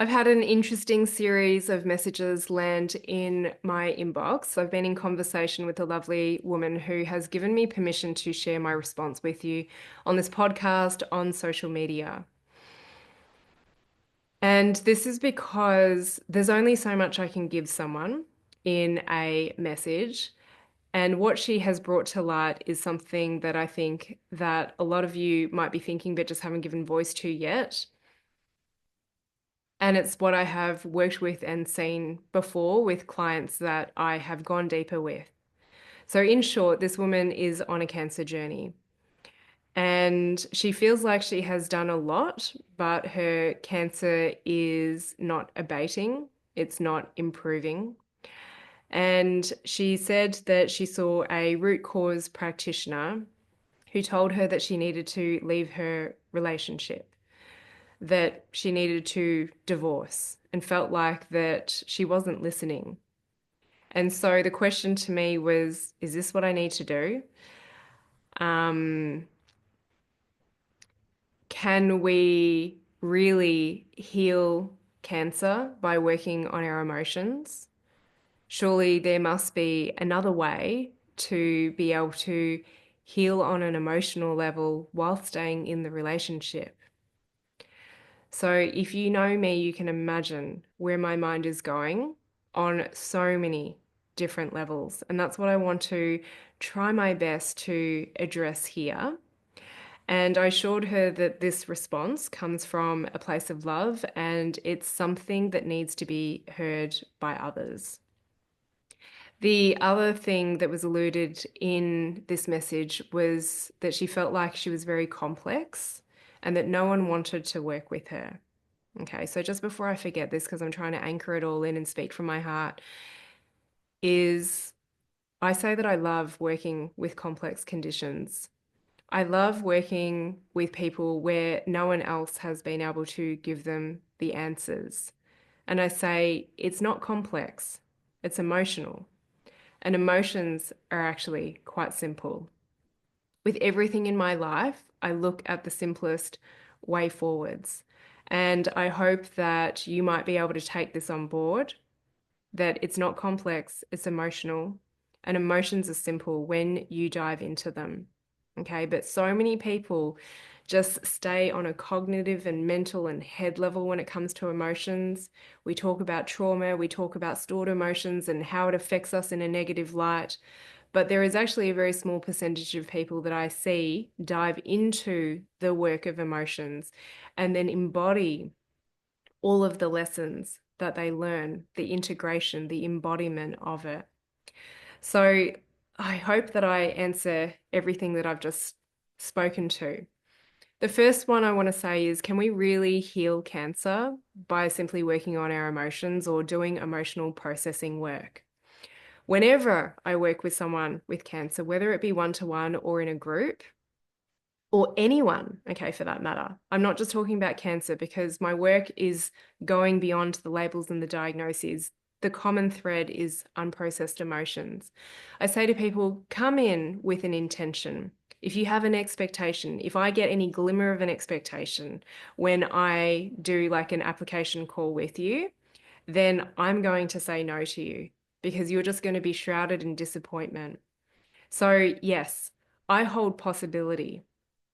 I've had an interesting series of messages land in my inbox. I've been in conversation with a lovely woman who has given me permission to share my response with you on this podcast, on social media. And this is because there's only so much I can give someone in a message. And what she has brought to light is something that I think that a lot of you might be thinking but just haven't given voice to yet. And it's what I have worked with and seen before with clients that I have gone deeper with. So, in short, this woman is on a cancer journey and she feels like she has done a lot, but her cancer is not abating, it's not improving. And she said that she saw a root cause practitioner who told her that she needed to leave her relationship, that she needed to divorce, and felt like that she wasn't listening. And so the question to me was, is this what I need to do? Um, can we really heal cancer by working on our emotions? Surely there must be another way to be able to heal on an emotional level while staying in the relationship. So if you know me, you can imagine where my mind is going on so many different levels. And that's what I want to try my best to address here. And I assured her that this response comes from a place of love and it's something that needs to be heard by others. The other thing that was alluded in this message was that she felt like she was very complex and that no one wanted to work with her. Okay, so just before I forget this, because I'm trying to anchor it all in and speak from my heart, is I say that I love working with complex conditions. I love working with people where no one else has been able to give them the answers. And I say it's not complex, it's emotional. And emotions are actually quite simple. With everything in my life, I look at the simplest way forwards. And I hope that you might be able to take this on board, that it's not complex, it's emotional, and emotions are simple when you dive into them. Okay, but so many people just stay on a cognitive and mental and head level when it comes to emotions. We talk about trauma, we talk about stored emotions and how it affects us in a negative light. But there is actually a very small percentage of people that I see dive into the work of emotions and then embody all of the lessons that they learn, the integration, the embodiment of it. So I hope that I answer everything that I've just spoken to. The first one I want to say is, can we really heal cancer by simply working on our emotions or doing emotional processing work? Whenever I work with someone with cancer, whether it be one-to-one or in a group, or anyone, okay, for that matter. I'm not just talking about cancer because my work is going beyond the labels and the diagnoses. The common thread is unprocessed emotions. I say to people, come in with an intention. If you have an expectation, if I get any glimmer of an expectation when I do like an application call with you, then I'm going to say no to you because you're just going to be shrouded in disappointment. So, yes, I hold possibility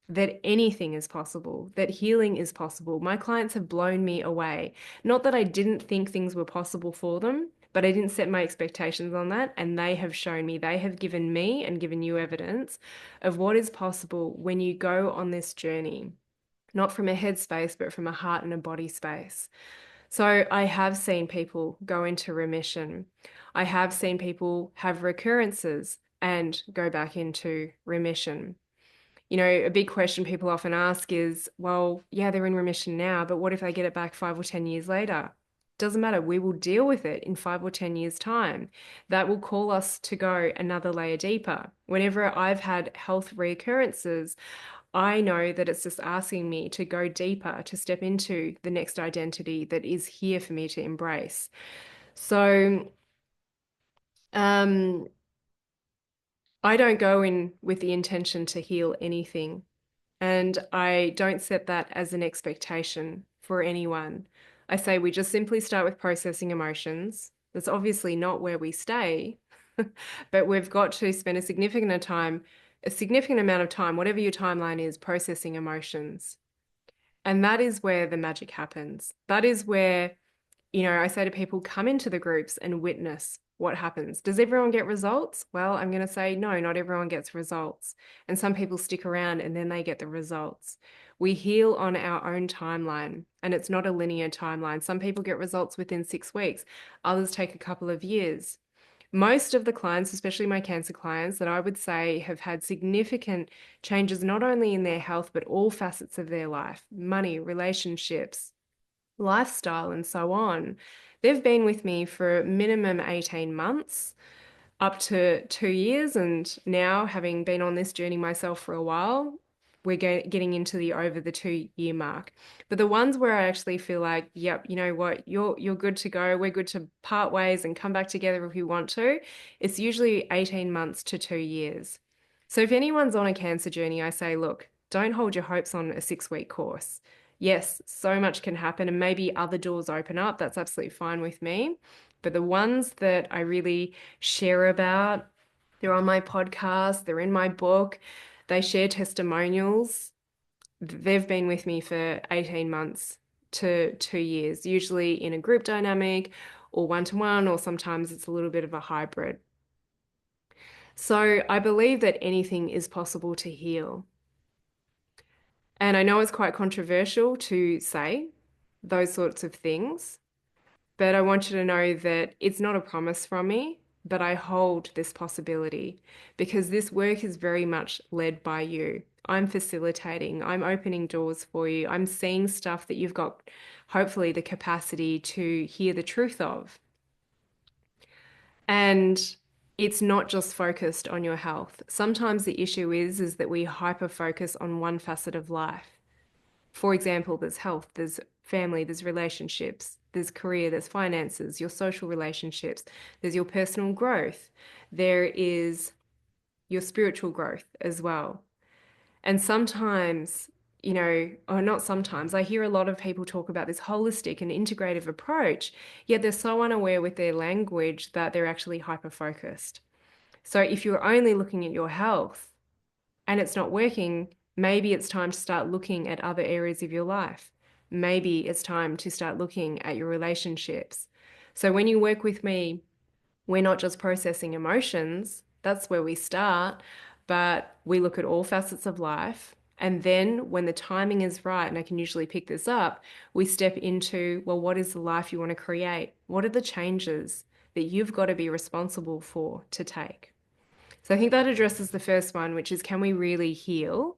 that anything is possible, that healing is possible. My clients have blown me away. Not that I didn't think things were possible for them, but I didn't set my expectations on that. And they have shown me, they have given me and given you evidence of what is possible when you go on this journey, not from a head space, but from a heart and a body space. So I have seen people go into remission. I have seen people have recurrences and go back into remission. You know, a big question people often ask is, well, yeah, they're in remission now, but what if they get it back 5 or 10 years later? Doesn't matter. We will deal with it in 5 or 10 years' time. That will call us to go another layer deeper. Whenever I've had health reoccurrences, I know that it's just asking me to go deeper, to step into the next identity that is here for me to embrace. So, um, I don't go in with the intention to heal anything. And I don't set that as an expectation for anyone. I say we just simply start with processing emotions. That's obviously not where we stay, but we've got to spend a significant amount of time, whatever your timeline is, processing emotions. And that is where the magic happens. That is where, I say to people, come into the groups and witness what happens. Does everyone get results? Well, I'm going to say no, not everyone gets results. And some people stick around and then they get the results. We heal on our own timeline, and it's not a linear timeline. Some people get results within 6 weeks, others take a couple of years. Most of the clients, especially my cancer clients, that I would say have had significant changes, not only in their health, but all facets of their life, money, relationships, lifestyle, and so on. They've been with me for minimum 18 months, up to 2 years. And now, having been on this journey myself for a while, we're getting into the over the 2 year mark. But the ones where I actually feel like, yep, you know what, you're good to go. We're good to part ways and come back together if we want to. It's usually 18 months to 2 years. So if anyone's on a cancer journey, I say, look, don't hold your hopes on a 6 week course. Yes, so much can happen and maybe other doors open up. That's absolutely fine with me. But the ones that I really share about, they're on my podcast, they're in my book, they share testimonials. They've been with me for 18 months to 2 years, usually in a group dynamic or one to one, or sometimes it's a little bit of a hybrid. So I believe that anything is possible to heal. And I know it's quite controversial to say those sorts of things, but I want you to know that it's not a promise from me, but I hold this possibility because this work is very much led by you. I'm facilitating, I'm opening doors for you, I'm seeing stuff that you've got, hopefully, the capacity to hear the truth of. And it's not just focused on your health. Sometimes the issue is that we hyper focus on one facet of life. For example, there's health, there's family, there's relationships, there's career, there's finances, your social relationships, there's your personal growth, there is your spiritual growth as well. And sometimes, or not sometimes, I hear a lot of people talk about this holistic and integrative approach, yet they're so unaware with their language that they're actually hyper focused. So if you're only looking at your health, and it's not working, maybe it's time to start looking at other areas of your life. Maybe it's time to start looking at your relationships. So when you work with me, we're not just processing emotions, that's where we start, but we look at all facets of life. And then when the timing is right, and I can usually pick this up, we step into, well, what is the life you want to create? What are the changes that you've got to be responsible for to take? So I think that addresses the first one, which is can we really heal?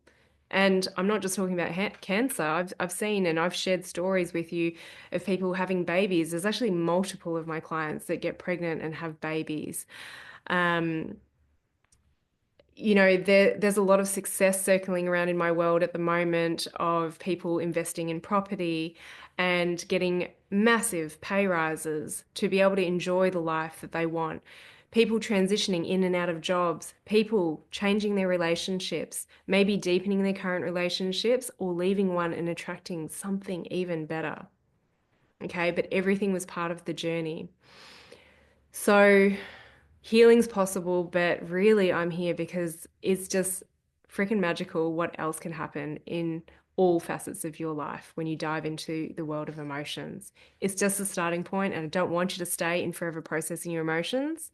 And I'm not just talking about cancer. I've seen and I've shared stories with you of people having babies. There's actually multiple of my clients that get pregnant and have babies. Um, there's a lot of success circling around in my world at the moment of people investing in property and getting massive pay rises to be able to enjoy the life that they want. People transitioning in and out of jobs, people changing their relationships, maybe deepening their current relationships or leaving one and attracting something even better. Okay, but everything was part of the journey. So healing's possible, but really I'm here because it's just freaking magical what else can happen in all facets of your life when you dive into the world of emotions. It's just a starting point, and I don't want you to stay in forever processing your emotions,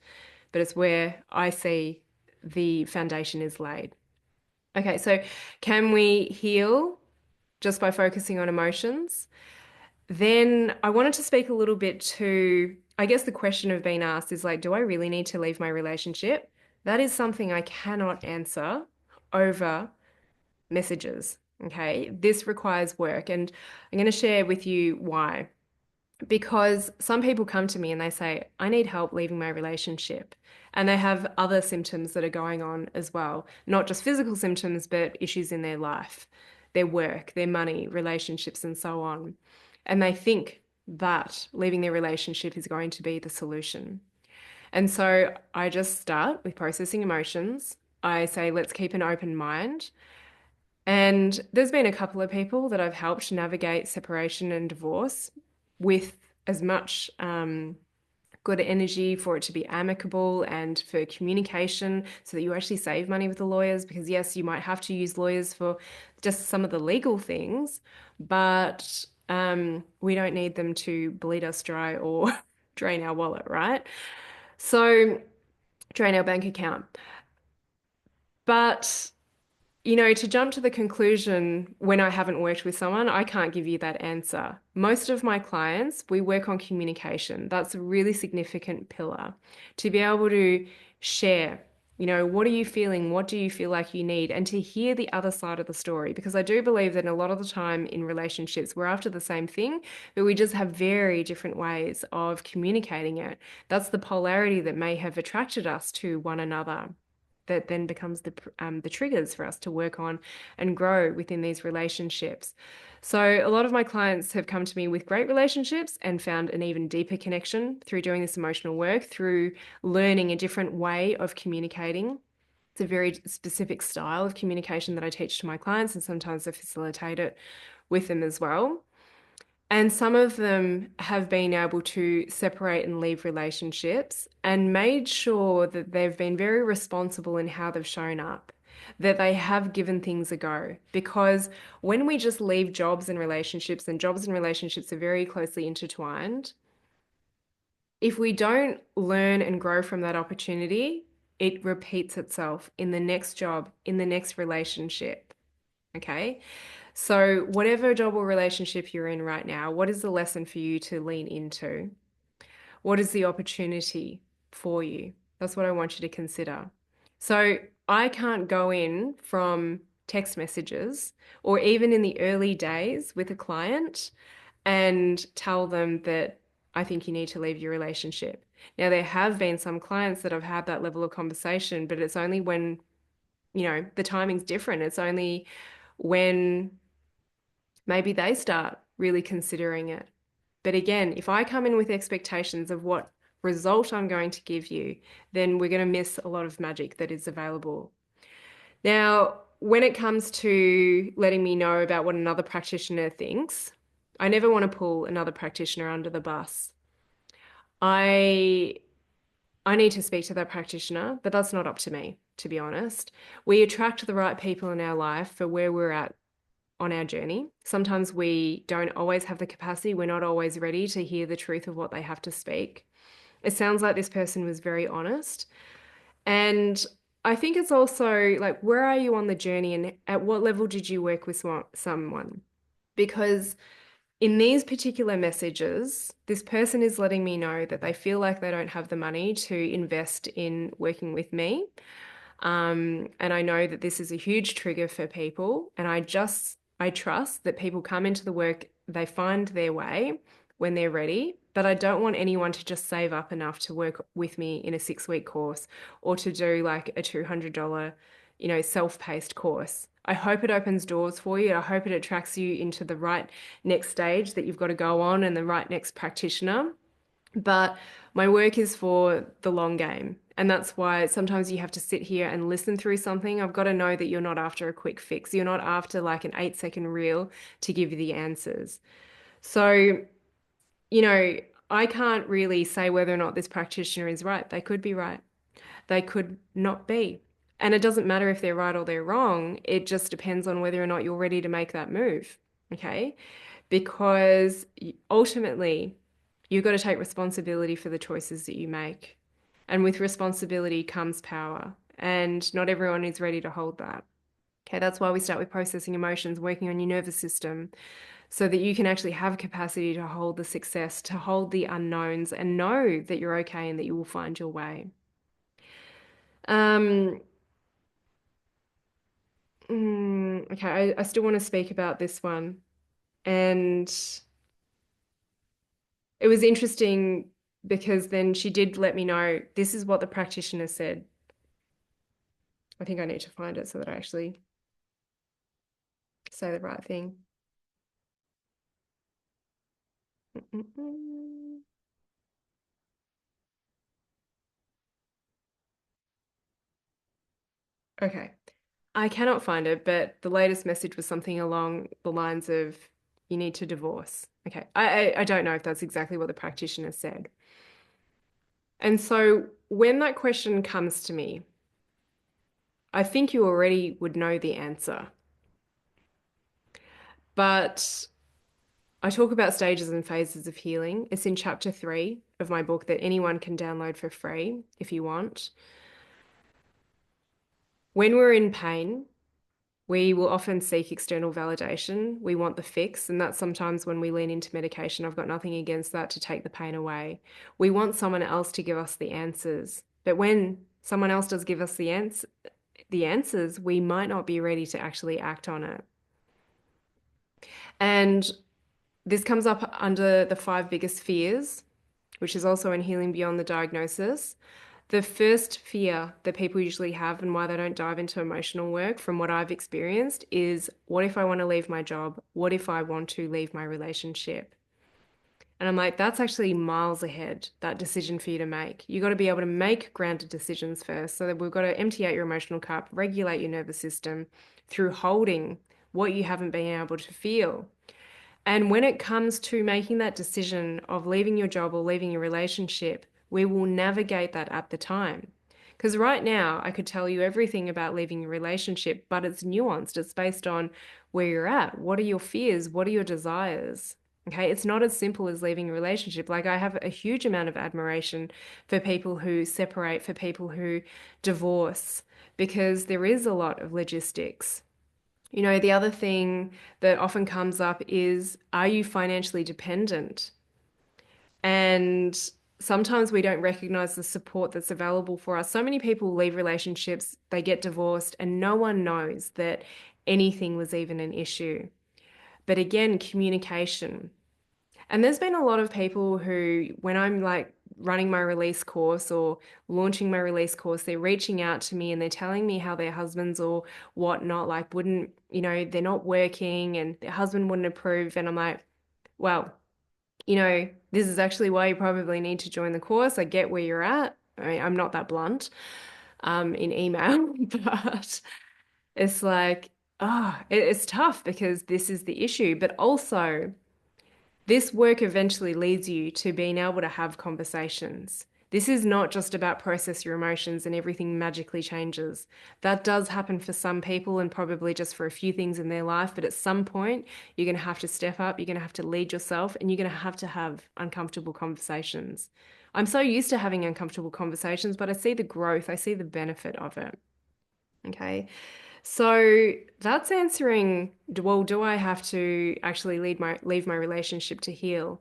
but it's where I see the foundation is laid. Okay, so can we heal just by focusing on emotions? Then I wanted to speak a little bit to, I guess the question of being asked is like, do I really need to leave my relationship? That is something I cannot answer over messages. Okay. This requires work. And I'm going to share with you why. Because some people come to me and they say, I need help leaving my relationship. And they have other symptoms that are going on as well, not just physical symptoms, but issues in their life, their work, their money, relationships, and so on. And they think that leaving their relationship is going to be the solution. And so I just start with processing emotions. I say, let's keep an open mind. And there's been a couple of people that I've helped navigate separation and divorce. with as much good energy for it to be amicable and for communication so that you actually save money with the lawyers. Because, yes, you might have to use lawyers for just some of the legal things, but we don't need them to bleed us dry or drain our wallet, right? So, drain our bank account. But to jump to the conclusion when I haven't worked with someone, I can't give you that answer. Most of my clients, we work on communication. That's a really significant pillar to be able to share. What are you feeling? What do you feel like you need? And to hear the other side of the story. Because I do believe that a lot of the time in relationships, we're after the same thing, but we just have very different ways of communicating it. That's the polarity that may have attracted us to one another that then becomes the triggers for us to work on and grow within these relationships. So a lot of my clients have come to me with great relationships and found an even deeper connection through doing this emotional work, through learning a different way of communicating. It's a very specific style of communication that I teach to my clients, and sometimes I facilitate it with them as well. And some of them have been able to separate and leave relationships and made sure that they've been very responsible in how they've shown up, that they have given things a go. Because when we just leave jobs and jobs and relationships are very closely intertwined, if we don't learn and grow from that opportunity, it repeats itself in the next job, in the next relationship. Okay. So, whatever job or relationship you're in right now, what is the lesson for you to lean into? What is the opportunity for you? That's what I want you to consider. So, I can't go in from text messages or even in the early days with a client and tell them that I think you need to leave your relationship. Now, there have been some clients that have had that level of conversation, but it's only when, the timing's different. It's only when maybe they start really considering it. But again, if I come in with expectations of what result I'm going to give you, then we're going to miss a lot of magic that is available. Now, when it comes to letting me know about what another practitioner thinks, I never want to pull another practitioner under the bus. I I need to speak to that practitioner, but that's not up to me, to be honest. We attract the right people in our life for where we're at on our journey. Sometimes we don't always have the capacity, we're not always ready to hear the truth of what they have to speak. It sounds like this person was very honest. And I think it's also like, where are you on the journey and at what level did you work with someone? Because in these particular messages, this person is letting me know that they feel like they don't have the money to invest in working with me. And I know that this is a huge trigger for people. And I trust that people come into the work, they find their way when they're ready. But I don't want anyone to just save up enough to work with me in a 6-week course or to do like a $200, self-paced course. I hope it opens doors for you. I hope it attracts you into the right next stage that you've got to go on and the right next practitioner. But my work is for the long game. And that's why sometimes you have to sit here and listen through something. I've got to know that you're not after a quick fix. You're not after like an 8-second reel to give you the answers. So, you know, I can't really say whether or not this practitioner is right. They could be right. They could not be. And it doesn't matter if they're right or they're wrong. It just depends on whether or not you're ready to make that move. Okay. Because ultimately, you've got to take responsibility for the choices that you make. And with responsibility comes power. And not everyone is ready to hold that. Okay, that's why we start with processing emotions, working on your nervous system, so that you can actually have capacity to hold the success, to hold the unknowns, and know that you're okay and that you will find your way. Um, okay, I still want to speak about this one. And it was interesting because then she did let me know this is what the practitioner said. I think I need to find it so that I actually say the right thing. Mm-mm-mm. Okay. I cannot find it, but the latest message was something along the lines of you need to divorce. Okay. I don't know if that's exactly what the practitioner said. And so when that question comes to me, I think you already would know the answer. But I talk about stages and phases of healing. It's in chapter 3 of my book that anyone can download for free if you want. When we're in pain, we will often seek external validation. We want the fix, and that's sometimes when we lean into medication. I've got nothing against that to take the pain away. We want someone else to give us the answers. But when someone else does give us the answers, we might not be ready to actually act on it. And this comes up under the 5 biggest fears, which is also in Healing Beyond the Diagnosis. The first fear that people usually have and why they don't dive into emotional work, from what I've experienced, is what if I want to leave my job? What if I want to leave my relationship? And I'm like, that's actually miles ahead, that decision for you to make. You got to be able to make grounded decisions first. So that we've got to empty out your emotional cup, regulate your nervous system through holding what you haven't been able to feel. And when it comes to making that decision of leaving your job or leaving your relationship, we will navigate that at the time. Because right now, I could tell you everything about leaving your relationship, but it's nuanced. It's based on where you're at. What are your fears? What are your desires? Okay, it's not as simple as leaving a relationship. Like, I have a huge amount of admiration for people who separate, for people who divorce, because there is a lot of logistics. The other thing that often comes up is, are you financially dependent? And sometimes we don't recognize the support that's available for us. So many people leave relationships, they get divorced, and no one knows that anything was even an issue. But again, communication. And there's been a lot of people who, when I'm like running my release course or launching my release course, they're reaching out to me and they're telling me how their husbands or whatnot, like, wouldn't, they're not working and their husband wouldn't approve. And I'm like, well, this is actually why you probably need to join the course. I get where you're at. I mean, I'm not that blunt in email, but it's like, it's tough because this is the issue. But also, this work eventually leads you to being able to have conversations. This is not just about process your emotions and everything magically changes. That does happen for some people and probably just for a few things in their life, but at some point, you're going to have to step up, you're going to have to lead yourself, and you're going to have uncomfortable conversations. I'm so used to having uncomfortable conversations, but I see the growth, I see the benefit of it. Okay. So that's answering, well, do I have to actually leave my relationship to heal?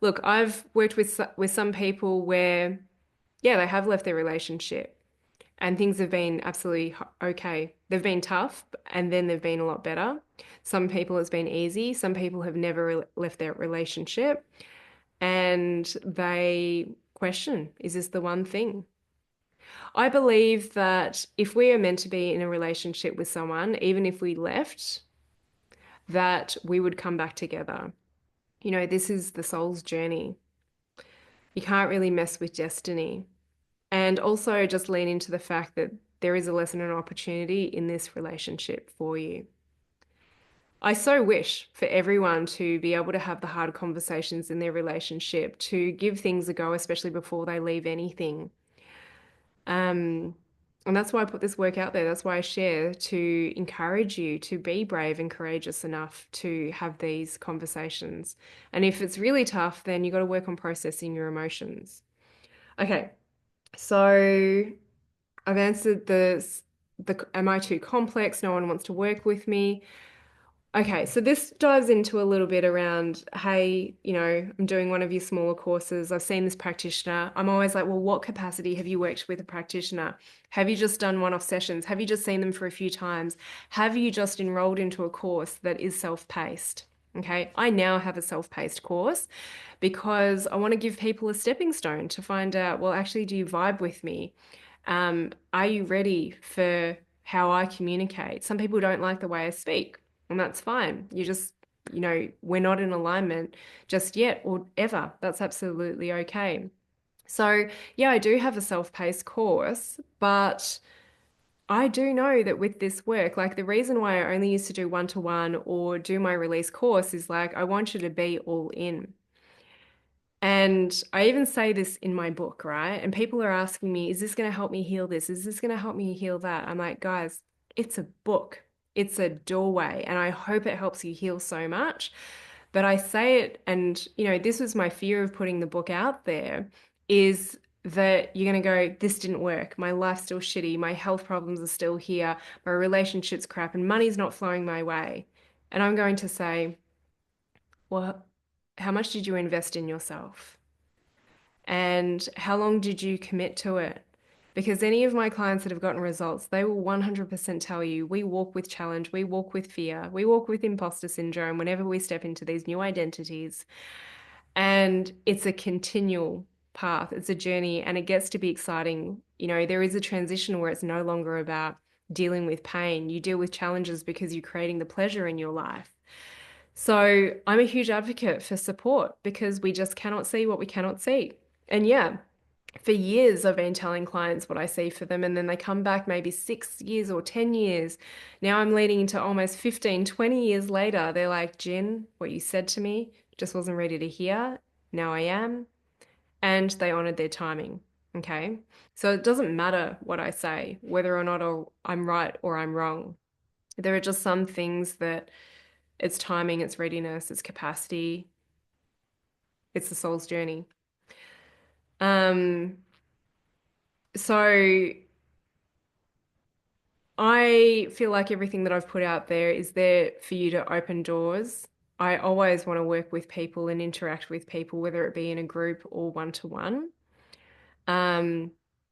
Look, I've worked with some people where, yeah, they have left their relationship and things have been absolutely okay. They've been tough and then they've been a lot better. Some people it's been easy. Some people have never left their relationship and they question, is this the one thing? I believe that if we are meant to be in a relationship with someone, even if we left, that we would come back together. This is the soul's journey. You can't really mess with destiny. And also just lean into the fact that there is a lesson and opportunity in this relationship for you. I so wish for everyone to be able to have the hard conversations in their relationship, to give things a go, especially before they leave anything. Um, and that's why I put this work out there. That's why I share, to encourage you to be brave and courageous enough to have these conversations. And if it's really tough, then you got to work on processing your emotions. Okay, so I've answered the am I too complex? No one wants to work with me. Okay, so this dives into a little bit around, hey, I'm doing one of your smaller courses. I've seen this practitioner. I'm always like, well, what capacity have you worked with a practitioner? Have you just done one-off sessions? Have you just seen them for a few times? Have you just enrolled into a course that is self-paced? Okay, I now have a self-paced course because I want to give people a stepping stone to find out, well, actually, do you vibe with me? Are you ready for how I communicate? Some people don't like the way I speak. And that's fine. We're not in alignment just yet or ever. That's absolutely okay. So, yeah, I do have a self-paced course, but I do know that with this work, like the reason why I only used to do one-to-one or do my release course is like I want you to be all in. And I even say this in my book, right? And people are asking me, is this going to help me heal this? Is this going to help me heal that? I'm like, guys, it's a book, it's a doorway. And I hope it helps you heal so much. But I say it, and this was my fear of putting the book out there is that you're going to go, this didn't work. My life's still shitty. My health problems are still here. My relationship's crap, and money's not flowing my way. And I'm going to say, well, how much did you invest in yourself? And how long did you commit to it? Because any of my clients that have gotten results, they will 100% tell you we walk with challenge, we walk with fear, we walk with imposter syndrome whenever we step into these new identities. And it's a continual path, it's a journey, and it gets to be exciting. There is a transition where it's no longer about dealing with pain. You deal with challenges because you're creating the pleasure in your life. So I'm a huge advocate for support because we just cannot see what we cannot see. And yeah, for years I've been telling clients what I see for them, and then they come back maybe 6 years or 10 years. Now I'm leading into almost 15, 20 years later. They're like, Jen, what you said to me just wasn't ready to hear. Now I am. And they honored their timing. Okay. So it doesn't matter what I say, whether or not I'm right or I'm wrong. There are just some things that it's timing, it's readiness, it's capacity, it's the soul's journey. Um, so I feel like everything that I've put out there is there for you to open doors. I always want to work with people and interact with people, whether it be in a group or one-to-one. Um,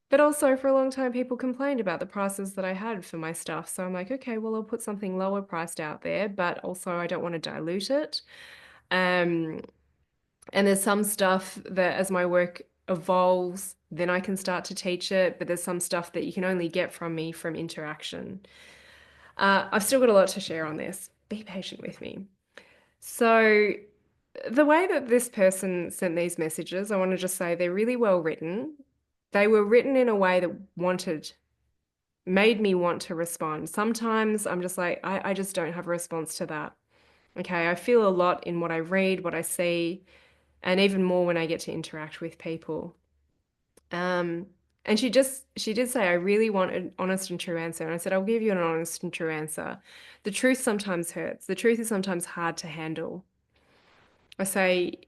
but also for a long time, people complained about the prices that I had for my stuff. So I'm like, okay, well, I'll put something lower priced out there, but also I don't want to dilute it. Um, And there's some stuff that as my work evolves, then I can start to teach it. But there's some stuff that you can only get from me from interaction. I've still got a lot to share on this. Be patient with me. So, the way that this person sent these messages, I want to just say they're really well written. They were written in a way that made me want to respond. Sometimes I'm just like, I just don't have a response to that. Okay, I feel a lot in what I read, what I see, and even more when I get to interact with people. Um, and she did say, I really want an honest and true answer. And I said, I'll give you an honest and true answer. The truth sometimes hurts. The truth is sometimes hard to handle. I say,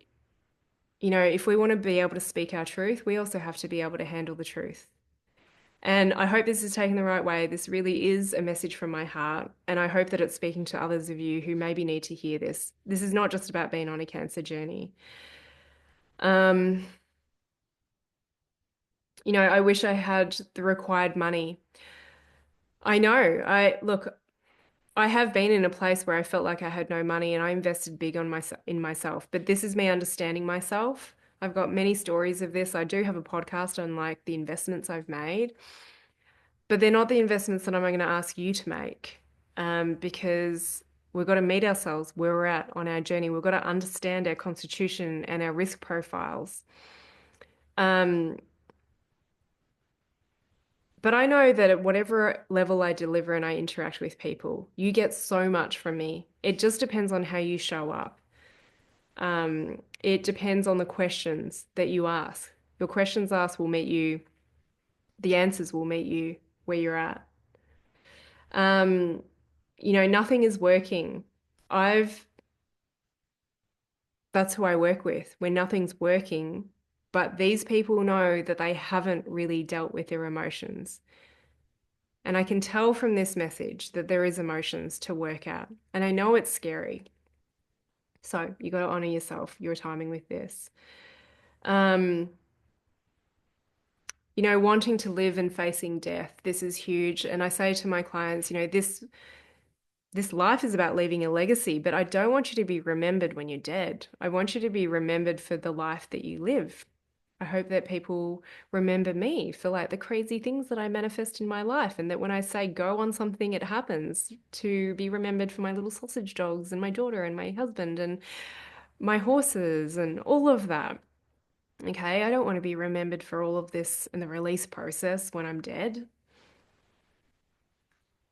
if we want to be able to speak our truth, we also have to be able to handle the truth. And I hope this is taken the right way. This really is a message from my heart. And I hope that it's speaking to others of you who maybe need to hear this. This is not just about being on a cancer journey. Um, I wish I had the required money. I know. I have been in a place where I felt like I had no money and I invested big in myself. But this is me understanding myself. I've got many stories of this. I do have a podcast on like the investments I've made, but they're not the investments that I'm going to ask you to make. Because we've got to meet ourselves where we're at on our journey. We've got to understand our constitution and our risk profiles. Um, But I know that at whatever level I deliver and I interact with people, you get so much from me. It just depends on how you show up. It depends on the questions that you ask. Your questions asked will meet you, the answers will meet you where you're at. Um, nothing is working. I've, that's who I work with when nothing's working, but these people know that they haven't really dealt with their emotions. And I can tell from this message that there is emotions to work out. And I know it's scary. So you got to honor yourself, your timing with this. Um, wanting to live and facing death, this is huge. And I say to my clients, this life is about leaving a legacy, but I don't want you to be remembered when you're dead. I want you to be remembered for the life that you live. I hope that people remember me for like the crazy things that I manifest in my life, and that when I say go on something, it happens. To be remembered for my little sausage dogs and my daughter and my husband and my horses and all of that. Okay, I don't want to be remembered for all of this in the release process when I'm dead.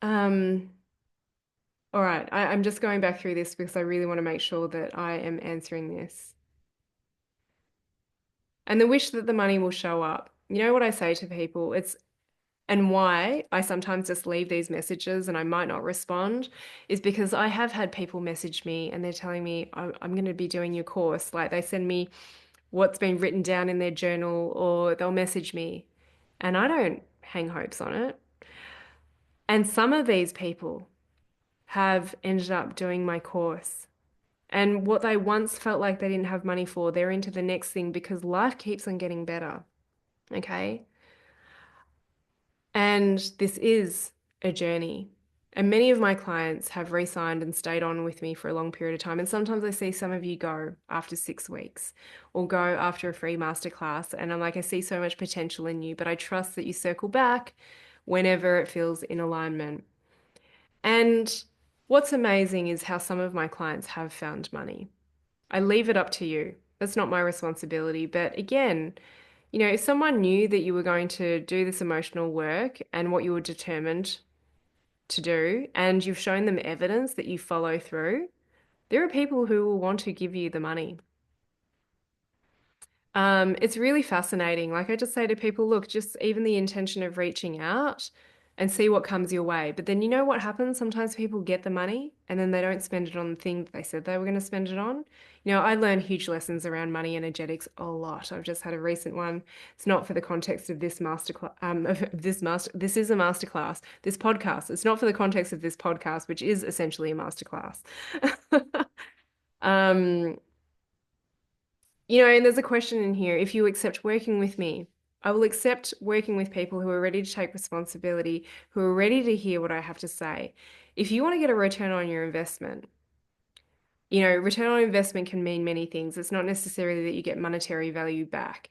Um, all right, I'm just going back through this because I really want to make sure that I am answering this. And the wish that the money will show up. You know what I say to people? It's and why I sometimes just leave these messages and I might not respond is because I have had people message me and they're telling me I'm going to be doing your course. Like they send me what's been written down in their journal or they'll message me and I don't hang hopes on it. And some of these people have ended up doing my course. And what they once felt like they didn't have money for, they're into the next thing because life keeps on getting better. Okay. And this is a journey. And many of my clients have re signed and stayed on with me for a long period of time. And sometimes I see some of you go after 6 weeks or go after a free masterclass. And I'm like, I see so much potential in you, but I trust that you circle back whenever it feels in alignment. And what's amazing is how some of my clients have found money. I leave it up to you. That's not my responsibility. But again, if someone knew that you were going to do this emotional work and what you were determined to do, and you've shown them evidence that you follow through, there are people who will want to give you the money. It's really fascinating. Like I just say to people, look, just even the intention of reaching out and see what comes your way. But then you know what happens? Sometimes people get the money and then they don't spend it on the thing that they said they were going to spend it on. I learn huge lessons around money energetics a lot. I've just had a recent one. It's not for the context of this masterclass. This is a masterclass. This podcast. It's not for the context of this podcast, which is essentially a masterclass. um, and there's a question in here. If you accept working with me, I will accept working with people who are ready to take responsibility, who are ready to hear what I have to say. If you want to get a return on your investment, return on investment can mean many things. It's not necessarily that you get monetary value back,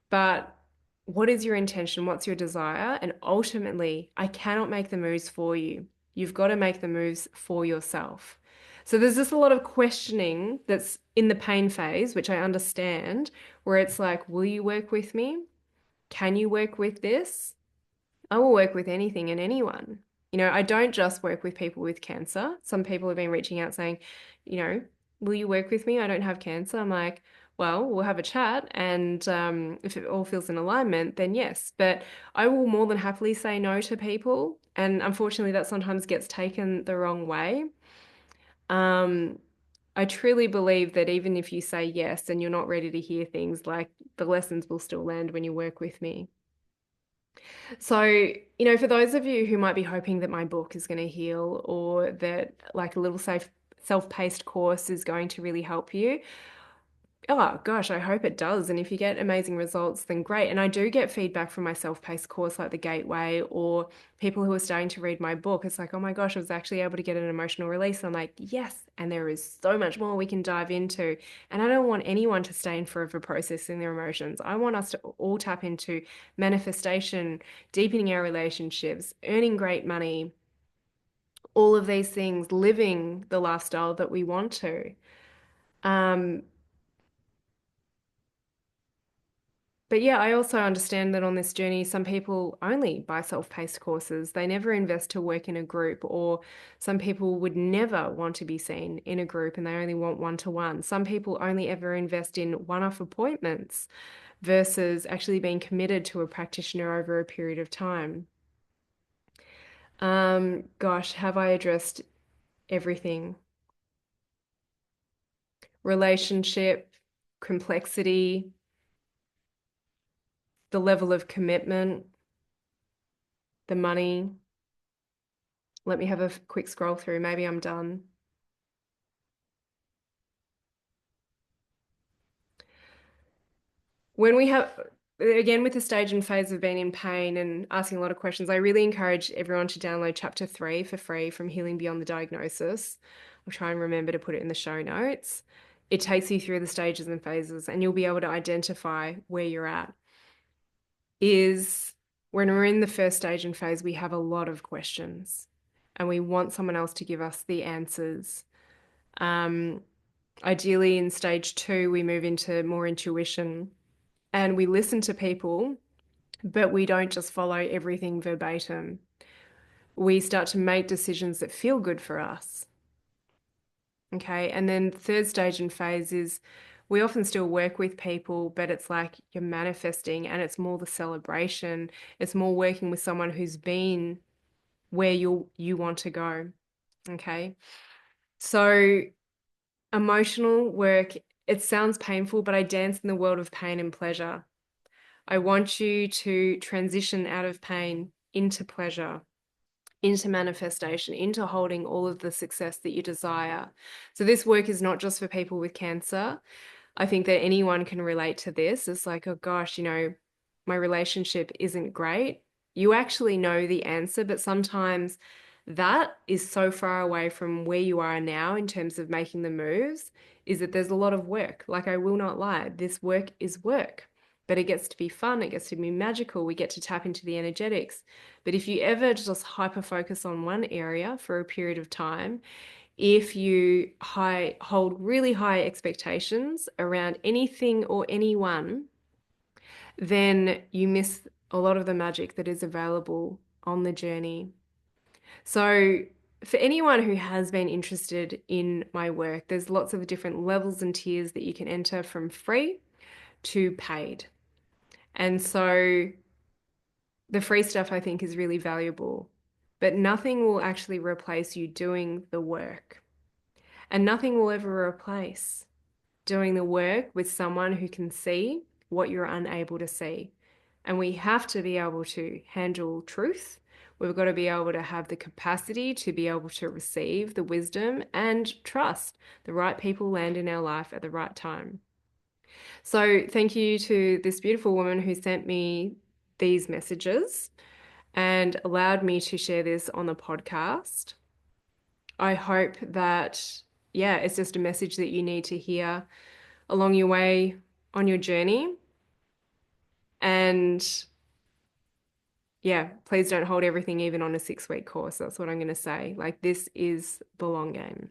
but what is your intention? What's your desire? And ultimately, I cannot make the moves for you. You've got to make the moves for yourself. So there's just a lot of questioning that's in the pain phase, which I understand, where it's like, will you work with me? Can you work with this? I will work with anything and anyone. I don't just work with people with cancer. Some people have been reaching out saying, you know, will you work with me? I don't have cancer. I'm like, well, we'll have a chat. And if it all feels in alignment, then yes. But I will more than happily say no to people. And unfortunately, that sometimes gets taken the wrong way. Um, I truly believe that even if you say yes and you're not ready to hear things, like the lessons will still land when you work with me. So, for those of you who might be hoping that my book is going to heal or that like a little self-paced course is going to really help you, oh gosh, I hope it does. And if you get amazing results, then great. And I do get feedback from my self-paced course like the Gateway or people who are starting to read my book. It's like, oh my gosh, I was actually able to get an emotional release. And I'm like, yes. And there is so much more we can dive into. And I don't want anyone to stay in forever processing their emotions. I want us to all tap into manifestation, deepening our relationships, earning great money, all of these things, living the lifestyle that we want to. Um, But yeah, I also understand that on this journey, some people only buy self-paced courses. They never invest to work in a group, or some people would never want to be seen in a group and they only want one-to-one. Some people only ever invest in one-off appointments versus actually being committed to a practitioner over a period of time. Gosh, have I addressed everything? Relationship, complexity, the level of commitment, the money. Let me have a quick scroll through. Maybe I'm done. When we have, again, with the stage and phase of being in pain and asking a lot of questions, I really encourage everyone to download chapter 3 for free from Healing Beyond the Diagnosis. I'll try and remember to put it in the show notes. It takes you through the stages and phases, and you'll be able to identify where you're at. Is when we're in the first stage and phase, we have a lot of questions and we want someone else to give us the answers. Um, Ideally, in stage 2, we move into more intuition and we listen to people, but we don't just follow everything verbatim. we start to make decisions that feel good for us. Okay. And then the third stage and phase is we often still work with people, but it's like you're manifesting and it's more the celebration. It's more working with someone who's been where you want to go. Okay. So emotional work, it sounds painful, but I dance in the world of pain and pleasure. I want you to transition out of pain into pleasure, into manifestation, into holding all of the success that you desire. So, this work is not just for people with cancer. I think that anyone can relate to this. It's like, oh gosh, my relationship isn't great. You actually know the answer, but sometimes that is so far away from where you are now in terms of making the moves, is that there's a lot of work. Like, I will not lie, this work is work, but it gets to be fun, it gets to be magical, we get to tap into the energetics. But if you ever just hyper focus on one area for a period of time, if you hold really high expectations around anything or anyone, then you miss a lot of the magic that is available on the journey. So, for anyone who has been interested in my work, there's lots of different levels and tiers that you can enter from free to paid. And so, the free stuff I think is really valuable, but nothing will actually replace you doing the work. And nothing will ever replace doing the work with someone who can see what you're unable to see. And we have to be able to handle truth. We've got to be able to have the capacity to be able to receive the wisdom and trust the right people land in our life at the right time. So, thank you to this beautiful woman who sent me these messages and allowed me to share this on the podcast. I hope that, yeah, it's just a message that you need to hear along your way on your journey. And yeah, please don't hold everything even on a 6-week course. That's what I'm going to say. Like, this is the long game.